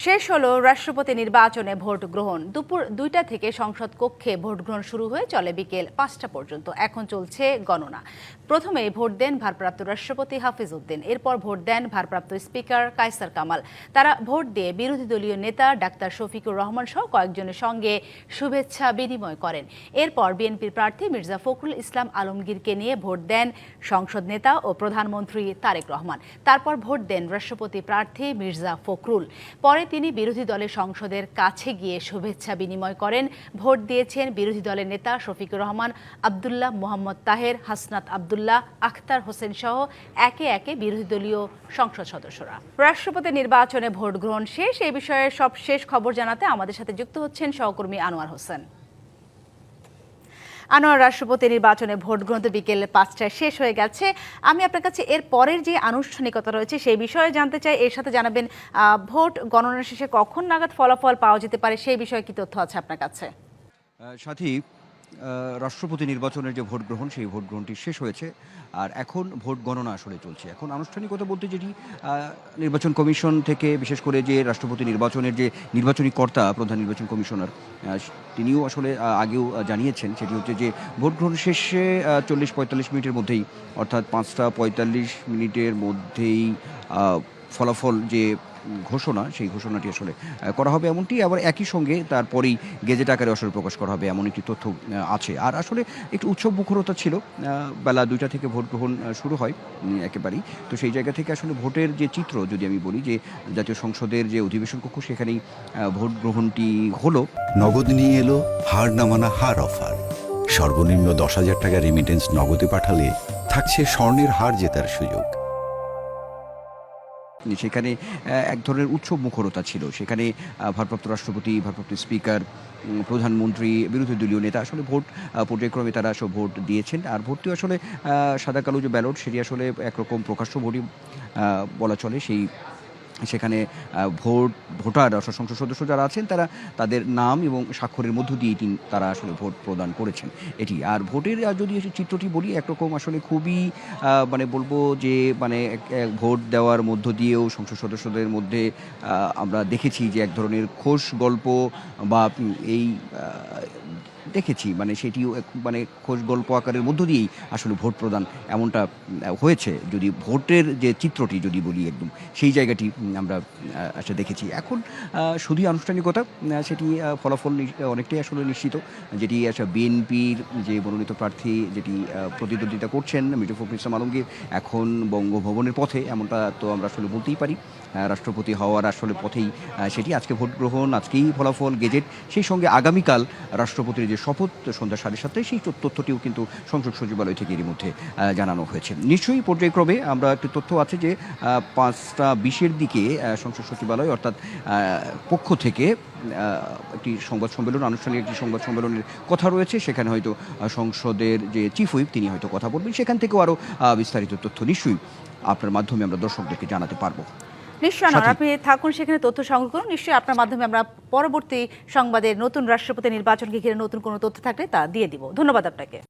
শেষ হলো রাষ্ট্রপতি নির্বাচনে ভোট গ্রহণ। দুপুর ২টা থেকে সংসদ কক্ষে ভোট গ্রহণ শুরু হয়ে চলে বিকেল ৫টা পর্যন্ত। এখন চলছে গণনা। প্রথমে ভোট দেন ভারপ্রাপ্ত রাষ্ট্রপতি হাফিজ উদ্দিন, এরপর ভোট দেন ভারপ্রাপ্ত স্পিকার কায়সার কামাল। তারা ভোট দিয়ে বিরোধী দলীয় নেতা ডাক্তার শফিকুর রহমান সহ কয়েকজনের সঙ্গে শুভেচ্ছা বিনিময় করেন। এরপর বিএনপির প্রার্থী মির্জা ফখরুল ইসলাম আলমগীরকে নিয়ে ভোট দেন সংসদ নেতা ও প্রধানমন্ত্রী তারেক রহমান। তারপর ভোট দেন রাষ্ট্রপতি প্রার্থী মির্জা ফখরুল। পরে তিনি বিরোধী দলের সংসদের কাছে গিয়ে শুভেচ্ছা বিনিময় করেন। ভোট দিয়েছেন বিরোধী দলের নেতা শফিকুর রহমান, আব্দুল্লাহ মোহাম্মদ তাহের, হাসনাত আব্দুল্লাহ, আখতার হোসেন সহ একে একে বিরোধী দলীয় সংসদ সদস্যরা। রাষ্ট্রপতি নির্বাচনে ভোট গ্রহণ শেষ। এই বিষয়ে সব শেষ খবর জানাতে আমাদের সাথে যুক্ত হচ্ছেন সহকর্মী আনোয়ার হোসেন। আনোয়ার, রাষ্ট্রপতি নির্বাচনে ভোট গ্রহণ তো বিকেল ৫টায় শেষ হয়ে গেছে। আমি আপনার কাছে এর পরের যে আনুষ্ঠানিকতা রয়েছে সেই বিষয়ে জানতে চাই। এর সাথে জানাবেন ভোট গণনা শেষে কখন নাগাদ ফলাফল পাওয়া যেতে পারে, সেই বিষয়ে কি তথ্য আছে আপনার কাছে? সাথী, রাষ্ট্রপতি নির্বাচনের যে ভোট গ্রহণ সেই ভোট গ্রহণটি শেষ হয়েছে, আর এখন ভোট গণনা আসলে চলছে। এখন আনুষ্ঠানিকতা বলতে যেটি নির্বাচন কমিশন থেকে, বিশেষ করে যে রাষ্ট্রপতি নির্বাচনের যে নির্বাচনী কর্তা প্রধান নির্বাচন কমিশনার, তিনিও আসলে আগেও জানিয়েছেন, সেটি হচ্ছে যে ভোট গ্রহণ শেষে ৪০-৪৫ মিনিটের মধ্যেই, অর্থাৎ ৫টা ৪৫ মিনিটের মধ্যেই ফলাফল যে ঘোষণা, সেই ঘোষণাটি আসলে করা হবে এমনটি, আবার একই সঙ্গে তারপরেই গেজেট আকারে আসলে প্রকাশ করা হবে এমন একটি তথ্য আছে। আর আসলে একটু উৎসব মুখরতা ছিল, বেলা ২টা থেকে ভোট গ্রহণ শুরু হয় একেবারেই। তো সেই জায়গা থেকে আসলে ভোটের যে চিত্র, যদি আমি বলি যে জাতীয় সংসদের যে অধিবেশন কক্ষ, সেখানেই ভোট গ্রহণটি হলো। নগদ নিয়ে এলো হার না মানা হার অফার। সর্বনিম্ন ১০,০০০ টাকা রেমিটেন্স নগদে পাঠালে থাকছে স্বর্ণের হার জেতার সুযোগ। সেখানে এক ধরনের উৎসব মুখরতা ছিল। সেখানে ভারপ্রাপ্ত রাষ্ট্রপতি, ভারপ্রাপ্ত স্পিকার, প্রধানমন্ত্রী, বিরোধী দলীয় নেতা আসলে ভোট পর্যায়ক্রমে তারা সব ভোট দিয়েছেন। আর ভোটটি আসলে সাদা কালো যে ব্যালট, সেটি আসলে একরকম প্রকাশ্য ভোটই বলা চলে। সেখানে ভোটার অর্থাৎ সংসদ সদস্য যারা আছেন, তারা তাদের নাম এবং স্বাক্ষরের মধ্য দিয়ে তারা আসলে ভোট প্রদান করেছেন এটি। আর ভোটের যদি চিত্রটি বলি, একরকম আসলে খুবই বলবো যে ভোট দেওয়ার মধ্য দিয়েও সংসদ সদস্যদের মধ্যে আমরা দেখেছি যে এক ধরনের খোশ গল্প বা এই দেখেছি, সেটিও খোশ গল্প আকারের মধ্য দিয়েই আসলে ভোট প্রদান এমনটা হয়েছে। যদি ভোটের যে চিত্রটি যদি বলি, একদম সেই জায়গাটি আমরা আসলে দেখেছি। এখন শুধুই আনুষ্ঠানিকতা, সেটি ফলাফল অনেকটাই আসলে নিশ্চিত, যেটি আসলে বিএনপির যে মনোনীত প্রার্থী, যেটি প্রতিদ্বন্দ্বিতা করছেন মির্জা ফখরুল ইসলাম আলমগীর, এখন বঙ্গভবনের পথে, এমনটা তো আমরা আসলে বলতেই পারি, রাষ্ট্রপতি হওয়ার আসলে পথেই সেটি। আজকে ভোট গ্রহণ, আজকেই ফলাফল, গেজেট, সেই সঙ্গে আগামীকাল রাষ্ট্রপতির যে শপথ সন্ধ্যা 7:30, সেই তথ্যটিও কিন্তু সংসদ সচিবালয় থেকে এর মধ্যে জানানো হয়েছে। নিশ্চয়ই পর্যায়ক্রমে আমরা একটি তথ্য আছে যে 5:20-এর দিকে সংসদ সচিবালয় অর্থাৎ পক্ষ থেকে একটি সংবাদ সম্মেলন, আনুষ্ঠানিক একটি সংবাদ সম্মেলনের কথা রয়েছে। সেখানে হয়তো সংসদের যে চিফ হুইপ, তিনি হয়তো কথা বলবেন। সেখান থেকেও আরও বিস্তারিত তথ্য নিশ্চয়ই আপনার মাধ্যমে আমরা দর্শকদেরকে জানাতে পারবো। নিশ্চয় নয়, আপনি থাকুন সেখানে, তথ্য সংগ্রহ করুন। নিশ্চয়ই আপনার মাধ্যমে আমরা পরবর্তী সংবাদের নতুন রাষ্ট্রপতি নির্বাচনকে ঘিরে নতুন কোনো তথ্য থাকলে তা দিয়ে দিব। ধন্যবাদ আপনাকে।